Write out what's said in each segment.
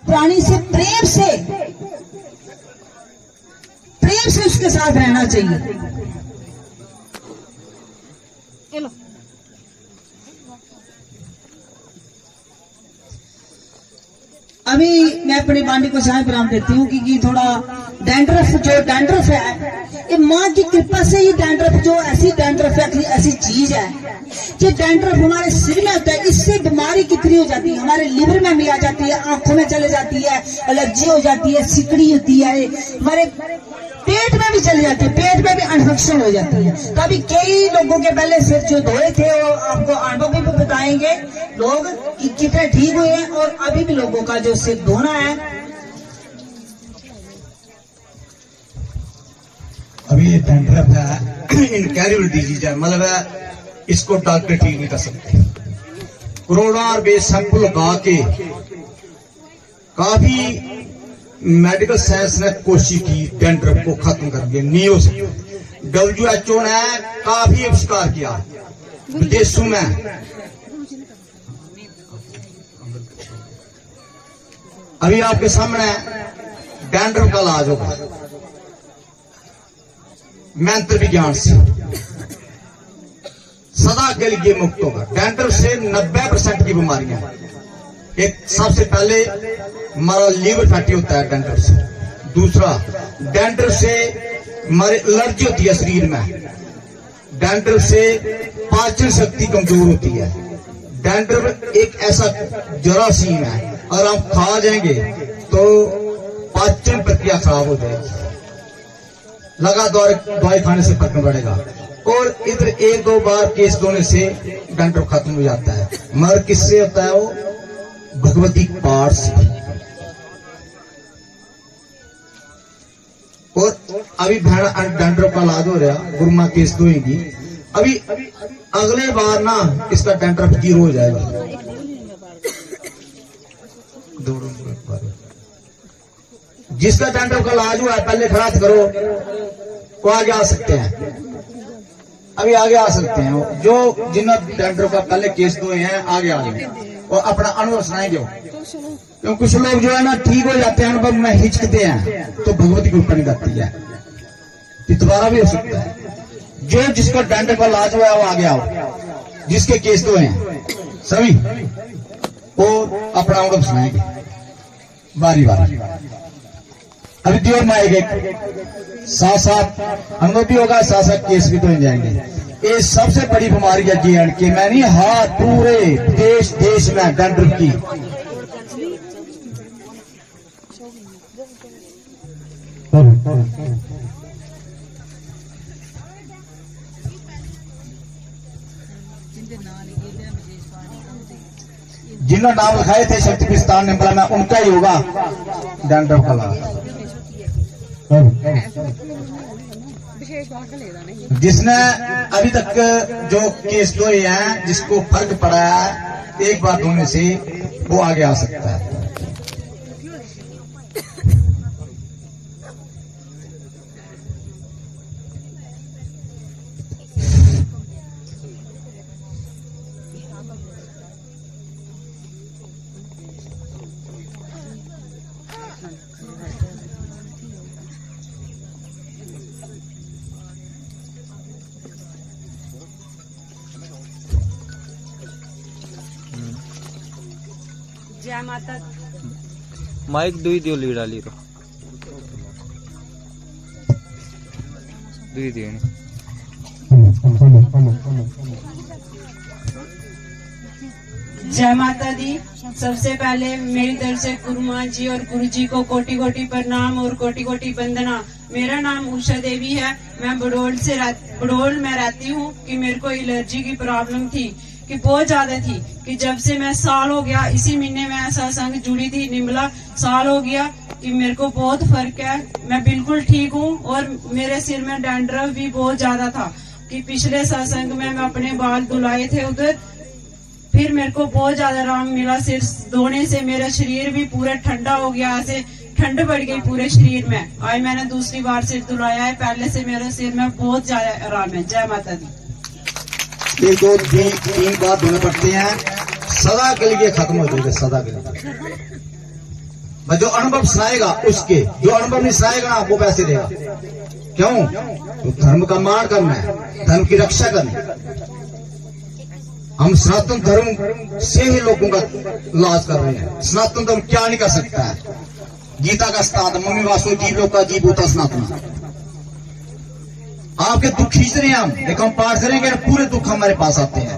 प्राणी से प्रेम से उसके साथ रहना चाहिए। अभी मैं अपने बांडी को चाय पिला देती हूँ कि थोड़ा डैंड्रफ है, ये माँ की कृपा से ये डैंड्रफ जो ऐसी डैंड्रफ है, ऐसी चीज है कि डैंड्रफ हमारे सिर में होता है, इससे बीमारी कितनी हो जाती है, हमारे लिवर में भी आ जाती है, आंखों में चले जाती है, एलर्जी हो जाती है, सिकड़ी होती है, हमारे पेट में भी चली जाती है, पेट में भी इन्फेक्शन हो जाती है। तो अभी कई लोगों के पहले सिर जो धोए थे वो आपको अनुभव भी बताएंगे लोग कि कितने ठीक हुए हैं, और अभी भी लोगों का जो सिर धोना है। अभी ये डैंड्रफ है, इनकैरेबल डिजीज है, मतलब इसको डॉक्टर ठीक नहीं कर सकते। करोड़ों रुपए सैंपल लगा के काफी मेडिकल साइंस ने कोशिश की डैंड्रफ को खत्म कर दिया, नहीं हो सकता। WHO ने काफी आविष्कार किया विदेशों में। अभी आपके सामने डैंड्रफ का इलाज होगा मंत्र विज्ञान से, सदा के लिए मुक्त होगा। डैंड्रफ से 90% की बीमारियां, एक सबसे पहले हमारा लीवर फैटी होता है डैंड्रफ से, दूसरा डैंड्रफ से हमारी एलर्जी होती है शरीर में, डैंड्रफ से पाचन शक्ति कमजोर होती है। डैंड्रफ एक ऐसा जरासीम है, अगर आप खा जाएंगे तो पाचन प्रक्रिया खराब हो जाएगी, लगातार दवाई खाने से फर्क पड़ेगा, और इधर 1-2 बार केस धोने से डैंड्रफ खत्म हो जाता है। मगर किससे होता है वो? भगवती पाठ से। और अभी डैंड्रफ का इलाज हो रहा, गुरुमा केस धोएगी, अभी अगले बार ना इसका डैंड्रफ जीरो हो जाएगा। जिसका डैंड्रफ का इलाज हुआ है पहले खड़ा करो, वो आगे आ सकते हैं, अभी आगे आ सकते हैं। जो जिन्होंने डैंड्रफ का पहले केस धोए हैं आगे आ जाए और अपना अनुभव सुनाएंगे। क्योंकि कुछ लोग जो है ना ठीक हो जाते हैं, अनुभव में हिचकते हैं, तो भगवती कृपा नहीं करती है, दोबारा भी हो सकता है। जो जिसका डैंड्रफ का इलाज हुआ है वो आगे आओ, जिसके केस धोए हैं सभी वो अपना अनुभव सुनाएंगे बारी बारी। अभी दियोर में आएंगे, साथ साथ अनुभव भी होगा, साथ साथ केस भी धोए जाएंगे। ये सबसे बड़ी बीमारी है J&K में नहीं, हाँ पूरे देश में डैंड्रफ की। जिन्होंने नाम लिखाए थे शक्ति विस्तार ने बोला उनका ही होगा डैंड्रफ का इलाज। जिसने अभी तक जो केस धोए हैं, जिसको फर्क पड़ा है एक बार धोने से, वो आगे आ सकता है। जय माता। माइक दुई दियो लीड़ा लीरो दुई दियो। जय माता दी। सबसे पहले मेरी तरफ से गुरु माँ जी और गुरु जी को कोटि कोटि प्रणाम और कोटि कोटि वंदना। मेरा नाम उषा देवी है, मैं बड़ोल में रहती हूँ। कि मेरे को एलर्जी की प्रॉब्लम थी कि बहुत ज्यादा थी, कि जब से मैं साल हो गया, इसी महीने में सत्संग जुड़ी थी निमला, साल हो गया कि मेरे को बहुत फर्क है, मैं बिल्कुल ठीक हूँ। और मेरे सिर में डैंड्रफ भी बहुत ज्यादा था कि पिछले सत्संग में मैं अपने बाल धुलाए थे उधर, फिर मेरे को बहुत ज्यादा आराम मिला। सिर धोने से मेरा शरीर भी पूरा ठंडा हो गया, ऐसे ठंड बढ़ गई पूरे शरीर में। आज मैंने दूसरी बार सिर धुलाया है, पहले से मेरे सिर में बहुत ज्यादा आराम है। जय माता दी। ये 2-3 बार धोने पड़ते हैं, सदा के लिए खत्म हो जाएगा, सदा के लिए। जो अनुभव सराएगा उसके, जो अनुभव नहीं सराएगा ना वो पैसे देगा। क्यों? तो धर्म का मान करना है, धर्म की रक्षा करनी है। हम सनातन धर्म से ही लोगों का इलाज कर रहे हैं। सनातन धर्म क्या नहीं कर सकता है? गीता का स्थान मम्मी वासो जीव लोग का जीव होता सनातन। आपके दुख खींच रहे हैं हम, एक हम पाठ करेंगे ना पूरे दुख हमारे पास आते हैं।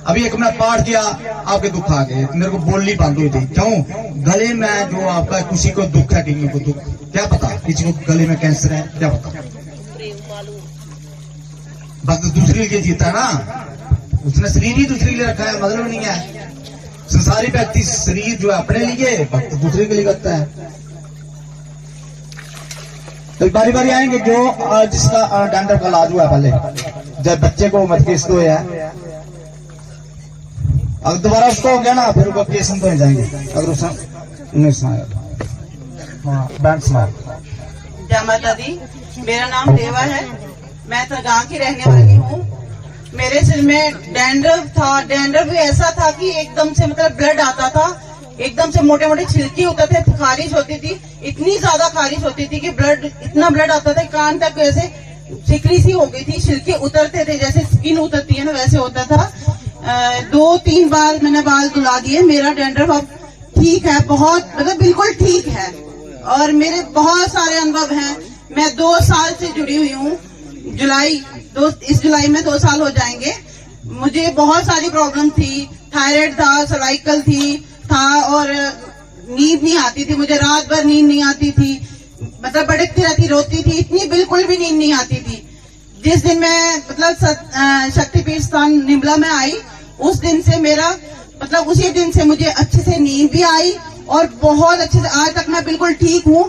अभी एक मैं पाठ किया, आपके दुख आ गए, मेरे को बोलनी बंद हुई थी। क्यों? गले में जो आपका किसी को दुख है, किसी को दुख क्या पता, किसी को गले में कैंसर है क्या पता, बस दूसरे के लिए जीता ना, उसने शरीर ही दूसरे के लिए रखा है, मतलब नहीं है। संसारी व्यक्ति शरीर जो है अपने लिए, भक्त दूसरे के लिए करता है। तो बारी बारी आएंगे जो जिसका डैंड्रफ का इलाज हुआ है पहले, जब बच्चे को मत केस तो है, अगर दोबारा उसको हो गया ना फिर वो केस तो नहीं जाएंगे। अगर उसने नहीं सुनाया बैंड सुना। जय माता दी, मेरा नाम देवा है, मैं तरगांव की रहने वाली हूँ। मेरे सिर में डैंड्रफ था, डैंड्रफ भी ऐसा था कि एकदम से मतलब ब्लड आता था, एकदम से मोटे मोटे छिलके होते थे, खारिश होती थी, इतनी ज्यादा खारिश होती थी कि इतना ब्लड आता था, कान तक वैसे सिकड़ी सी हो गई थी, छिलके उतरते थे जैसे स्किन उतरती है ना, वैसे होता था। 2-3 बार मैंने बाल धुला दिए, मेरा डैंड्रफ अब ठीक है, बहुत मतलब बिल्कुल ठीक है। और मेरे बहुत सारे अनुभव हैं। मैं 2 साल से जुड़ी हुई हूँ, इस जुलाई में 2 साल हो जाएंगे। मुझे बहुत सारी प्रॉब्लम थी, थायराइड था, सर्वाइकल था और नींद नहीं आती थी, मुझे रात भर नींद नहीं आती थी, मतलब भटकती रहती, रोती थी, इतनी बिल्कुल भी नींद नहीं आती थी। जिस दिन मैं मतलब शक्तिपीठ स्थान निमला में आई, उस दिन से मेरा मतलब उसी दिन से मुझे अच्छे से नींद भी आई और बहुत अच्छे से आज तक मैं बिल्कुल ठीक हूँ।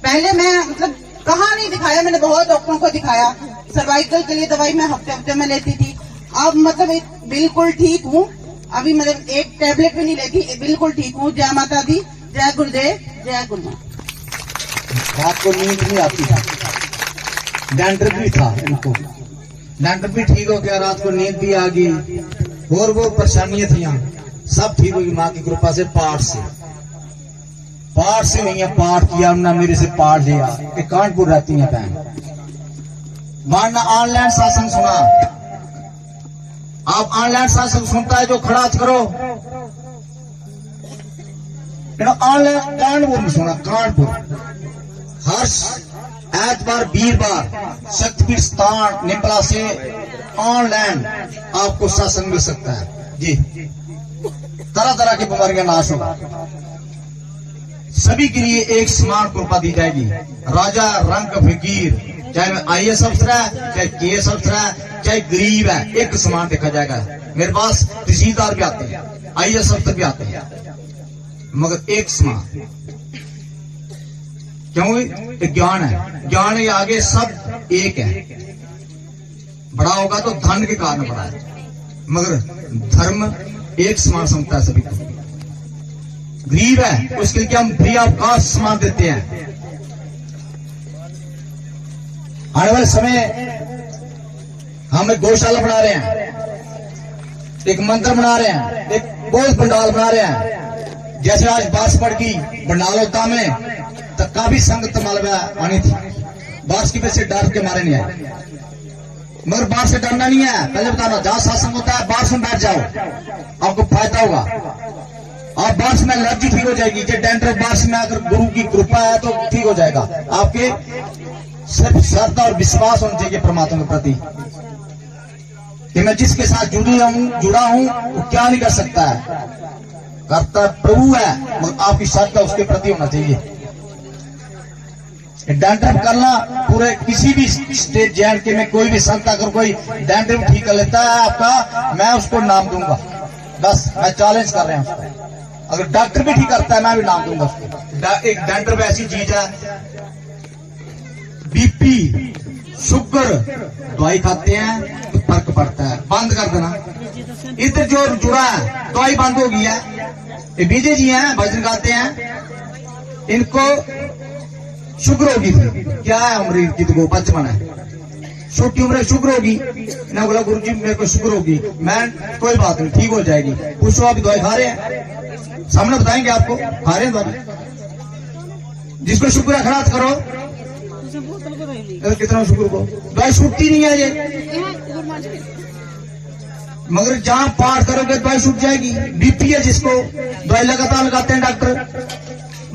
पहले मैं मतलब कहाँ नहीं दिखाया, मैंने बहुत डॉक्टरों को दिखाया, सर्वाइकल के लिए दवाई मैं हफ्ते में लेती थी, अब मतलब बिल्कुल ठीक हूँ। अभी मतलब एक टैबलेट भी नहीं लेती, बिल्कुल ठीक हूँ। जय माता दी, जय गुरुदेव, जय गुरुनाथ। रात को नींद नहीं आती थी, डैंड्रफ भी था इनको, डैंड्रफ भी ठीक हो गया, रात को नींद भी आ गई और वो परेशानियां थी सब ठीक हुई माँ की कृपा से। पाठ से हुई है, पाठ किया उन्होंने मेरे से पाठ लिया। एक कानपुर रहती है बहन, माना ऑनलाइन सत्संग सुना, आप ऑनलाइन सत्संग सुनता है जो खड़ा करो, ऑनलाइन कानपुर में सुना, कानपुर हर एतवार वीरवार शक्तिपीठ स्थान निमला से ऑनलाइन आपको सत्संग मिल सकता है जी। तरह तरह की बीमारियां नाश होगा, सभी के लिए एक समान कृपा दी जाएगी। राजा रंग फकीर, चाहे IAS अफसर है, चाहे KS अफसर है, चाहे गरीब है, एक समान देखा जाएगा। मेरे पास तहसीलदार भी आते हैं, IAS अफसर भी आते हैं, मगर एक समान। क्यों? ज्ञान है, ज्ञान के आगे सब एक है। बड़ा होगा तो धन के कारण बड़ा है, मगर धर्म एक समान समझता है सभी को। गरीब है उसके लिए हम फ्री ऑफ कॉस्ट सामान देते हैं। आने वाले समय हम एक गौशाला बना रहे हैं, एक मंदिर बना रहे हैं, एक बोझ पंडाल बना रहे हैं। जैसे आज बारिश पड़ गई बंडाल होता में तो काफी संगत मालवा आनी थी, बारिश की वजह से डर के मारे नहीं आए, मगर बारिश से डरना नहीं है। पहले बताना, जहां सत्संग होता है बारिश में बैठ जाओ, आपको फायदा होगा। और बारिश में एलर्जी ठीक हो जाएगी। जो डैंड्रफ बारिश में अगर गुरु की कृपा है तो ठीक हो जाएगा। आपके सिर्फ श्रद्धा और विश्वास होना चाहिए परमात्मा के प्रति कि मैं जिसके साथ जुड़ा हूं वो क्या नहीं कर सकता है, करता प्रभु है, मगर आपकी श्रद्धा उसके प्रति होना चाहिए। डैंड्रफ करना पूरे किसी भी स्टेट JNK में कोई भी संत अगर कोई डैंड्रफ ठीक कर लेता है आपका, मैं उसको नाम दूंगा। बस मैं चैलेंज कर रहा हूं उसको। अगर डॉक्टर भी ठीक करता है मैं भी नाम दूंगा उसको। एक डैंड्रफ ऐसी चीज है, BP शुगर दवाई खाते हैं तो फर्क पड़ता है, बंद कर देना। इधर जो जुड़ा है दवाई बंद हो गई है, ये विजय जी हैं भजन गाते हैं, इनको शुगर होगी थी, क्या है उम्र की, तो 55 है, छोटी उम्र शुगर होगी ना। बोला गुरु जी मेरे को शुगर होगी, मैं कोई बात नहीं ठीक हो जाएगी। पूछो आप दवाई खा रहे हैं, सामने बताएंगे आपको, खा रहे हैं दवाई। जिसको शुक्र है खड़ा करो। कितना शुक्र को दवाई छूटती नहीं है ये, मगर जहां पाठ करोगे दवाई छूट जाएगी। बीपी है जिसको दवाई लगातार लगाते हैं डॉक्टर,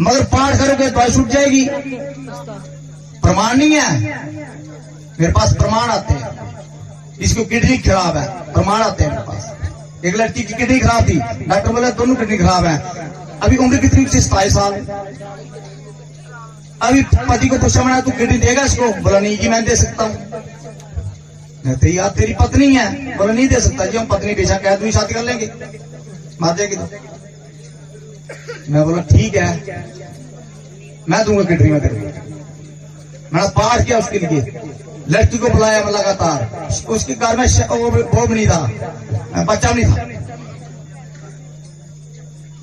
मगर पाठ करोगे दवाई छूट जाएगी। प्रमाण नहीं है मेरे पास, प्रमाण आते हैं। इसको किडनी खराब है, प्रमाण आते हैं मेरे पास। एक लड़की की किडनी खराब थी, डॉक्टर बोला दोनों किडनी खराब है। अभी उम्र कितनी? 27 साल। अभी पति को पूछा मैंने, तू किडनी देगा इसको? बोला नहीं जी मैं दे सकता हूँ। तो यार तेरी पत्नी है? बोला नहीं दे सकता जी। हम पत्नी पेशा कह तू ही शादी कर लेंगे, मार जाएगी तो। मैं बोला ठीक है मैं दूंगा किडनी में तेरे। मैंने पाठ किया उसके लिए, लड़की को बुलाया मैं लगातार। उसके घर में वो भी नहीं था, बच्चा भी नहीं था।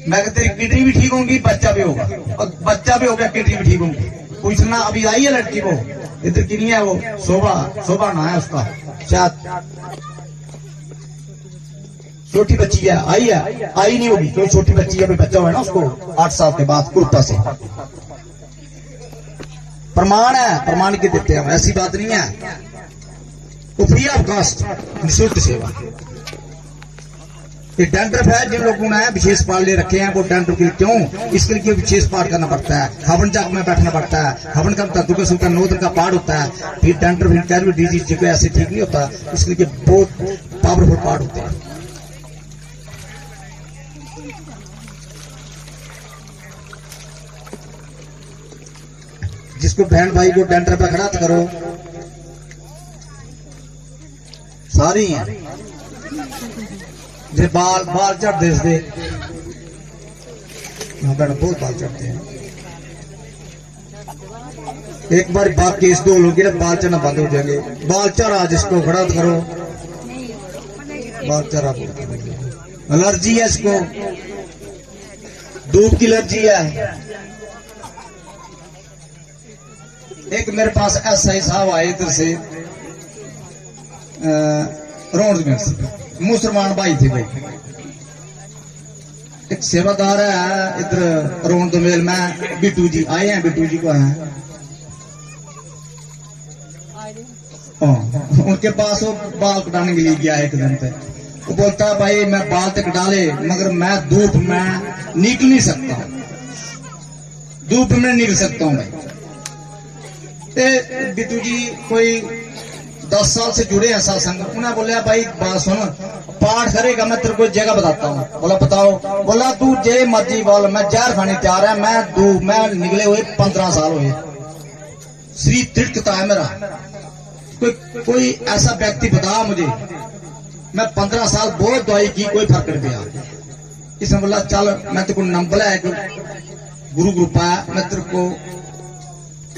मैं कहते तेरी किडनी भी ठीक होगी, बच्चा भी होगा, और बच्चा भी हो गया, किडनी भी ठीक होगी। पूछना अभी आई है लड़की को, इधर की नहीं है वो, शोभा ना है उसका, शायद छोटी बच्ची है। आई नहीं होगी क्यों? छोटी बच्ची है, बच्चा हुआ है ना उसको 8 साल के बाद कुर्ता से। प्रमाण है, प्रमाण के देते हैं, ऐसी बात नहीं है। वो फ्री ऑफ कास्ट, निःशुल्क सेवा। ये डैंड्रफ है जिन लोगों ने विशेष पाठ ले रखे हैं, वो डैंड्रफ के लिए क्यों? इसके लिए विशेष पाठ करना पड़ता है, हवन जाग में बैठना पड़ता है। हवन का तत्व का 9 दिन का पाठ होता है। फिर डैंड्रफ डिजीज जो ऐसे ठीक नहीं होता, इसके लिए बहुत पावरफुल पाठ होते हैं। जिसको बहन भाई को डैंड्रफ पे खड़ा करो, सारी हैं जे बाल चढ़ दे बहुत बाल चढ़ते हैं। एक बार बात केस दो लोग बाल चढ़ना बंद हो जाएंगे। बाल चढ़ा जिसको खड़ा करो, बाल चढ़ा। एलर्जी है इसको, धूप की एलर्जी है। एक मेरे पास एसआई साहब आए इधर से, रोड से, मुसलमान भाई थे भाई। एक सेवादार है इधर रोड दोमेल में, बिट्टू जी आए हैं, बिट्टू जी को हैं। उनके पास वो बाल कटाने के लिए गया एक दिन पे। वो बोलता भाई मैं बाल तक डाले, मगर मैं धूप में निकल नहीं सकता, धूप में निकल सकता हूँ भाई। बिट्टू जी कोई 10 साल से जुड़े हैं सत्संग। उन्हें बोला भाई बात सुन, पाठ करेगा मैं तेरे को जगह बताता हूँ। बोला बताओ। बोला तू जे मर्जी बोल, मैं जहर खाने तैयार है। मैं निकले हुए 15 साल हुए, शरीर तिड़कता है मेरा। कोई ऐसा व्यक्ति बता मुझे। मैं 15 साल बहुत दवाई की, कोई फर्क नहीं पड़ा। इसने बोला चल मैं तेरे को नंबर है, गुरु ग्रुप है, मैं तेरे को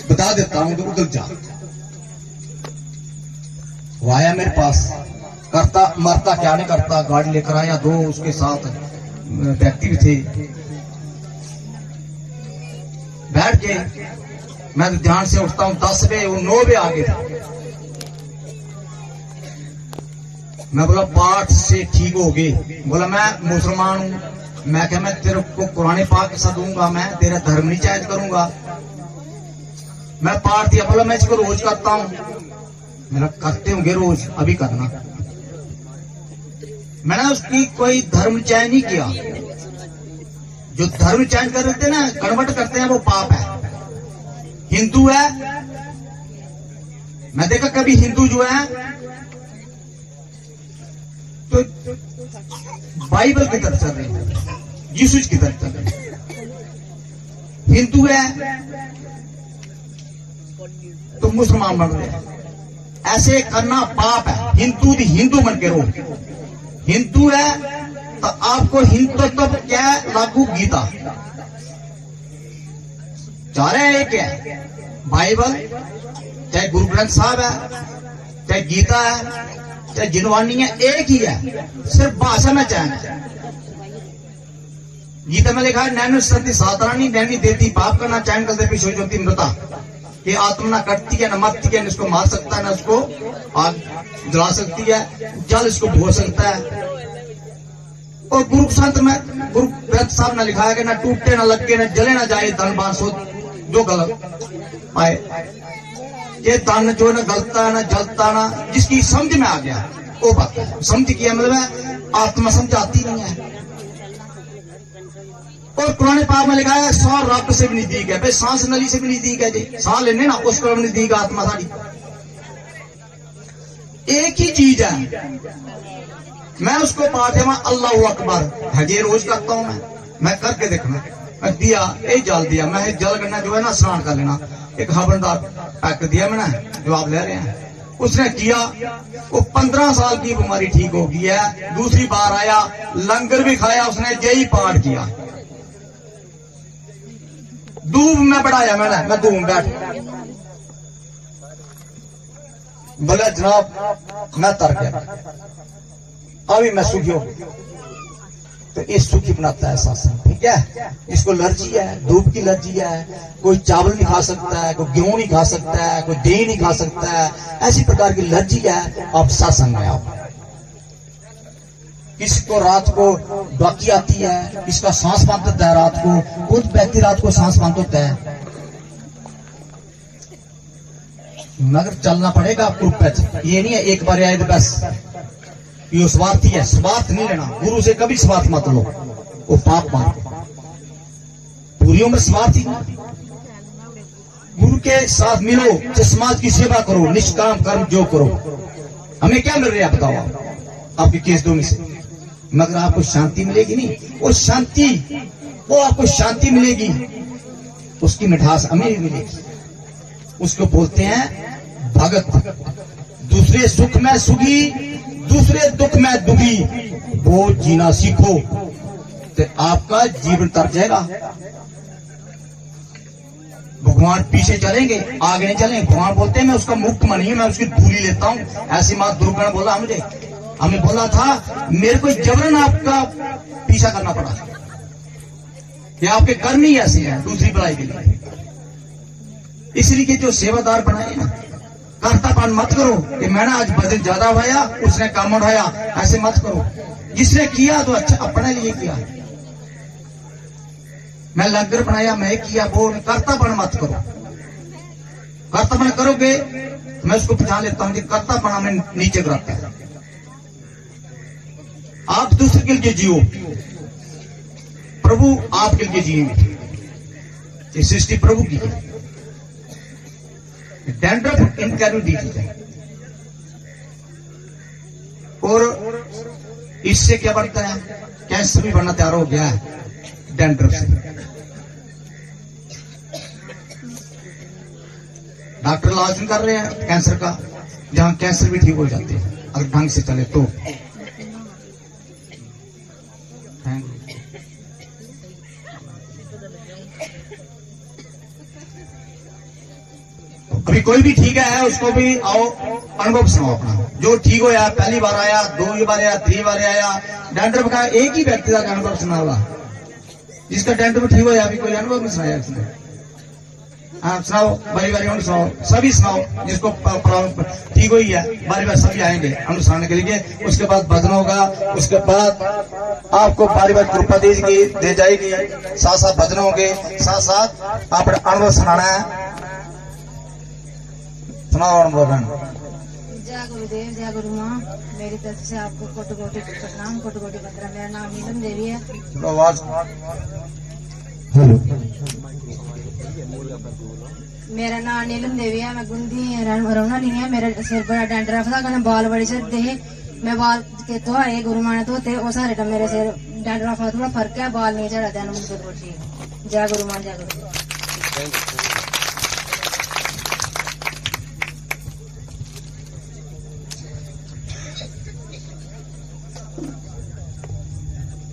बता देता हूं, तो उधर जा। वो आया मेरे पास, करता मरता क्या नहीं करता, गाड़ी लेकर आया, 2 उसके साथ व्यक्ति भी थे। बैठ के मैं तो ध्यान से उठता हूं 10 बजे, वो 9 बजे आ गए। मैं बोला पाठ से ठीक हो गए। बोला मैं मुसलमान हूं। मैं क्या मैं तेरे को कुरान पाक सा दूंगा, मैं तेरा धर्म नहीं चेंज करूंगा। मैं पाठ दिया। बोला मैं इसको रोज करता हूं। मेरा करते होंगे रोज, अभी करना। मैंने उसकी कोई धर्म चेंज नहीं किया। जो धर्म चेंज कर देते ना, कन्वर्ट करते हैं, वो पाप है। हिंदू है, मैं देखा कभी हिंदू जो है तो बाइबल की तरफ चल रहे हैं, यीशु की तरफ चल रहे हैं। हिंदू है तो मुसलमान बन रहे हैं। ऐसे करना पाप है। हिंदू दी हिंदू बन के रहो। हिंदू है तो आपको हिंदुत्व तो क्या लागू गीता चाह रहे हैं। क्या बाइबल, चाहे गुरु ग्रंथ साहब है, चाहे गीता है, चाहे जिनवानी है, एक ही है, सिर्फ भाषा में चैन है। गीता में लिखा है नैनु संति सातरानी नैनी देती पाप करना चैन कर दे पिछो ज्योति मृता। ये आत्मा ना कटती है, ना मरती है, न इसको मार सकता है, ना उसको आग जला सकती है, जल इसको भो सकता है। और गुरु संत में गुरु ग्रंथ साहब ने लिखा है कि ना टूटे, ना लगे, ना जले, ना जाए धन बांसो जो गलत आए। ये तन जो ना गलता ना जलता ना, जिसकी समझ में आ गया वो बात है। समझ किया मतलब है आत्मा समझ आती नहीं है। और कुरान पाक में लिखा है 100 रब से भी नजदीक है। भाई सांस नली से भी नजदीक है जी, सांस लेने ना उसको नजदीक आत्मा साड़ी। एक ही चीज है। मैं उसको पाते हुआ अल्लाह अकबर हजे रोज करता हूं। मैं करके देखना, मैं दिया एक जल दिया, मैं जल करना जो है ना स्नान कर लेना। एक खबरदार पैक दिया मैंने, जवाब ले रहे हैं। उसने किया, वो 15 साल की बीमारी ठीक हो गई है। दूसरी बार आया, लंगर भी खाया उसने, यही पाठ किया। दूब में बढ़ाया मैंने, मैं दूब बैठ बोले जनाब मैं तर गया, अभी मैं सुखी हूं। तो ये सुखी बनाता है शासन, ठीक है। इसको एलर्जी है, धूप की एलर्जी है, कोई चावल नहीं खा सकता है, कोई गेहूं नहीं खा सकता है, कोई दही नहीं खा सकता है, ऐसी प्रकार की एलर्जी है। आप सत्संग में आओ। किसको रात को डॉकी आती है, किसका सांस बंद होता है रात को, खुद व्यक्ति रात को सांस बंद होता है, मगर चलना पड़ेगा आपको। ये नहीं है एक बार आए तो बस, ये स्वार्थी है। स्वार्थ नहीं लेना, गुरु से कभी स्वार्थ मत लो, वो पाप मान। पूरी उम्र स्वार्थी, गुरु के साथ मिलो, तो समाज की सेवा करो, निष्काम कर्म जो करो। हमें क्या मिल रहा है बताओ आपकी केस दोनों से, मगर आपको शांति मिलेगी नहीं। वो शांति, वो आपको शांति मिलेगी, उसकी मिठास हमें भी मिलेगी। उसको बोलते हैं भगत। दूसरे सुख में सुखी, दूसरे दुख में दुखी, वो जीना सीखो तो आपका जीवन तर जाएगा। भगवान पीछे चलेंगे, आगे नहीं चलेंगे। भगवान बोलते हैं मैं उसका मुक्त मनी, मैं उसकी दूरी लेता हूं। ऐसी बात दुर्गा ने बोला मुझे, हमें बोला था, मेरे को जबरन आपका पीछा करना पड़ा, ये आपके कर्म ही ऐसे हैं दूसरी भलाई के लिए। इसलिए कि जो सेवादार बनाए ना, कर्तापन मत करो कि मैंने आज वजन ज्यादा उठाया, उसने कम उठाया, ऐसे मत करो। जिसने किया तो अच्छा अपने लिए किया। मैं लंगर बनाया, मैं किया, वो कर्तापन मत करो। कर्तापन करोगे मैं उसको पहचान लेता हूं कि कर्तापन हमें नीचे गिराता है। आप दूसरे के लिए जियो, प्रभु आपके लिए जिएंगे। ये सृष्टि प्रभु की है। डैंड्रफ इनकैरियर डिजीज है, और इससे क्या बढ़ता है, कैंसर भी बनना तैयार हो गया है डैंड्रफ से। डॉक्टर इलाज नहीं कर रहे हैं कैंसर का, जहां कैंसर भी ठीक हो जाते हैं अगर ढंग से चले तो। अभी कोई भी ठीक है उसको भी आओ अनुभव सुनाओ अपना, जो ठीक हो या पहली बार आया, 2 बार आया, 3 बार आया। डैंड्रफ का एक ही व्यक्ति का अनुभव सुना हुआ, जिसका डैंड्रफ ठीक हो या अभी कोई अनुभव नहीं सुनाया उसने। आप सुनाओ, बारी बारी उन्हें सुनाओ, सभी सुनाओ जिसको प्रॉब्लम ठीक हुई है, बारी बारी सभी आएंगे अनुसरण के लिए। उसके बाद भजन होगा, उसके बाद आपको बारी बारी कृपा दे जाएगी, साथ साथ भजन होंगे, साथ साथ आप अनुभव सुनाना है। सुनाओ अनुभव। जय गुरुदेव, जय गुरु माँ। मेरी तरफ से आपको कोटि कोटि प्रणाम, कोटि कोटि वंदना। मेरा नाम नीलम देवी है। मेरा नाम नीलम देवी है। मैं गुंदी रौना नहीं है। मेरा सिर बड़ा डैंड्रफ था, कने बाल बड़े सिर थे। मैं बाल के तो आए गुरु माँ ने धोते, वो सारे मेरे सिर डैंड्रफ था, थोड़ा फर्क है, बाल नहीं चढ़ा था मुझे। जय गुरु माँ, जय गुरु।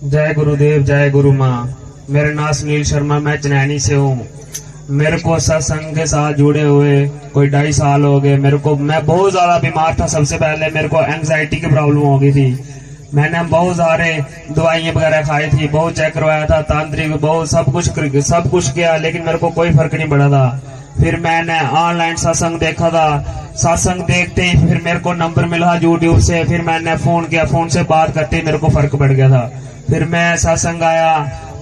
जय गुरुदेव, जय गुरु माँ। मेरा नाम सुनील शर्मा, मैं चनैनी से हूँ। मेरे को सत्संग के साथ जुड़े हुए कोई 2.5 साल हो गए। मैं बहुत ज्यादा बीमार था। सबसे पहले मेरे को एंजाइटी की प्रॉब्लम हो गई थी। मैंने बहुत सारे दवाइयां वगैरह खाई थी, बहुत चेक करवाया था, तांत्रिक बहुत सब कुछ किया, लेकिन मेरे को कोई फर्क नहीं पड़ा था। फिर मैंने ऑनलाइन सत्संग देखा था। सत्संग देखते ही फिर मेरे को नंबर मिला यूट्यूब से। फिर मैंने फोन किया, फोन से बात करते ही मेरे को फर्क पड़ गया था। फिर मैं सत्संग आया,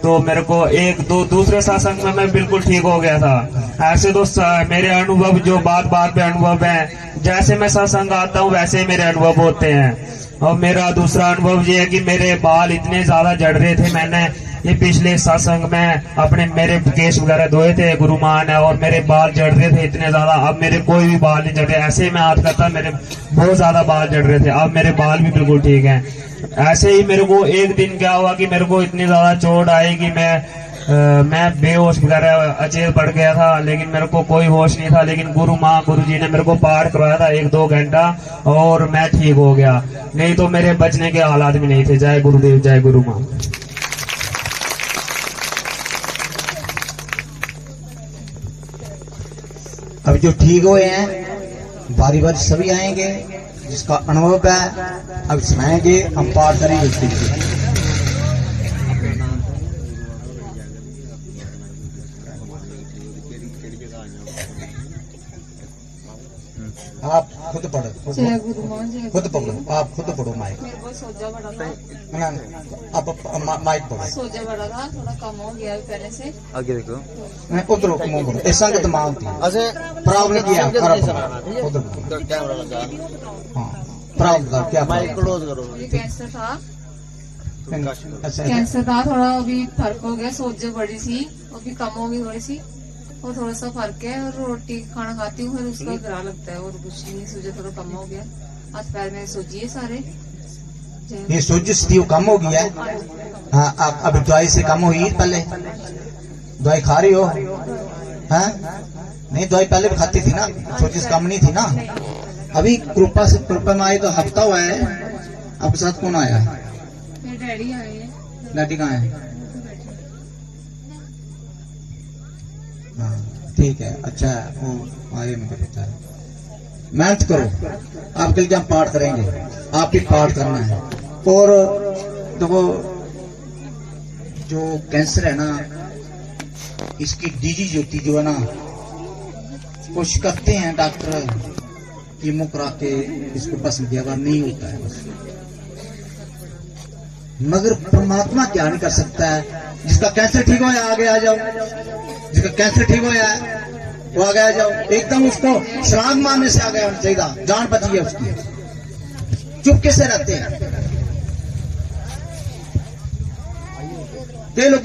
तो मेरे को एक दो दूसरे सत्संग में मैं बिल्कुल ठीक हो गया था। ऐसे तो मेरे अनुभव जो बात बात पे अनुभव है, जैसे मैं सत्संग आता हूँ वैसे ही मेरे अनुभव होते हैं। और मेरा दूसरा अनुभव ये है कि मेरे बाल इतने ज्यादा झड़ रहे थे, मैंने ये पिछले सत्संग में अपने मेरे केश वगैरह धोए थे गुरु मां ने, और मेरे बाल झड़ रहे थे इतने ज्यादा। अब मेरे कोई भी बाल नहीं झड़ रहे, ऐसे ही मैं हाथ करता मेरे बहुत ज्यादा बाल झड़ रहे थे, अब मेरे बाल भी बिल्कुल ठीक हैं। ऐसे ही मेरे को एक दिन क्या हुआ कि मेरे को इतनी ज्यादा चोट आई कि मैं बेहोश वगैरह अचेत पड़ गया था, लेकिन मेरे को कोई होश नहीं था। लेकिन गुरु जी ने मेरे को पाठ करवाया था 1-2 घंटा और मैं ठीक हो गया, नहीं तो मेरे बचने के हालात भी नहीं थे। जय गुरुदेव, जय गुरु मां। अब जो ठीक हुए हैं बारी बारी सभी आएंगे, जिसका अनुभव है अब सुनाएंगे, हम पाठ करेंगे उसके लिए। आप खुद पढ़ो, जय गुरु मां, जय खुद पढ़ो, आप खुद पढ़ो माइक। मेरे को सोजा बड़ा था, ना आप माइक पढ़ो। सोजा बड़ा था, थोड़ा कम हो गया पहले से। आगे देखो। मैं उधर मुंह बोलो, ऐसा के दिमाग थी प्रॉब्लम किया उधर कैमरा लगा। हाँ प्रॉब्लम क्या माइक क्लोज करो। मुझे कैंसर था, अच्छा कैंसर था, थोड़ा अभी फर्क हो गया। सोजे बड़ी सी, अभी कम हो गई थोड़ी सी, और थोड़ा सा फर्क है। और रोटी खाना खाती हूँ, फिर उसका गिरा लगता है, और कुछ नहीं, सूजा थोड़ा कम हो गया। हाथ पैर में सूजी है सारे। ये सोजिश थी वो कम हो गई है। हाँ आप अभी दवाई से कम हुई? पहले दवाई खा रही हो? हाँ नहीं, दवाई पहले भी खाती थी ना, सोजिश कम नहीं थी ना। अभी कृपा में आई तो हफ्ता हुआ है। आपके साथ कौन आया है? मेरे डैडी आए हैं। डैडी कहाँ है? हाँ ठीक है, अच्छा वो आए, मुझे पता है। मेहनत करो, आपके लिए हम पाठ करेंगे, आप भी पाठ करना है। और देखो जो कैंसर है ना, इसकी डिजीज होती जो है ना, कोशिश करते हैं डॉक्टर कीमो करा के इसको बस किया, नहीं होता है बस। मगर परमात्मा क्या नहीं कर सकता है? जिसका कैंसर ठीक हो या आगे आ जाओ, जिसका कैंसर ठीक हो या वो आगे आ जाओ। एकदम उसको श्राद्ध मारने से आगे होना चाहिए, जान बची है उसकी। चुप कैसे रहते हैं कई लोगों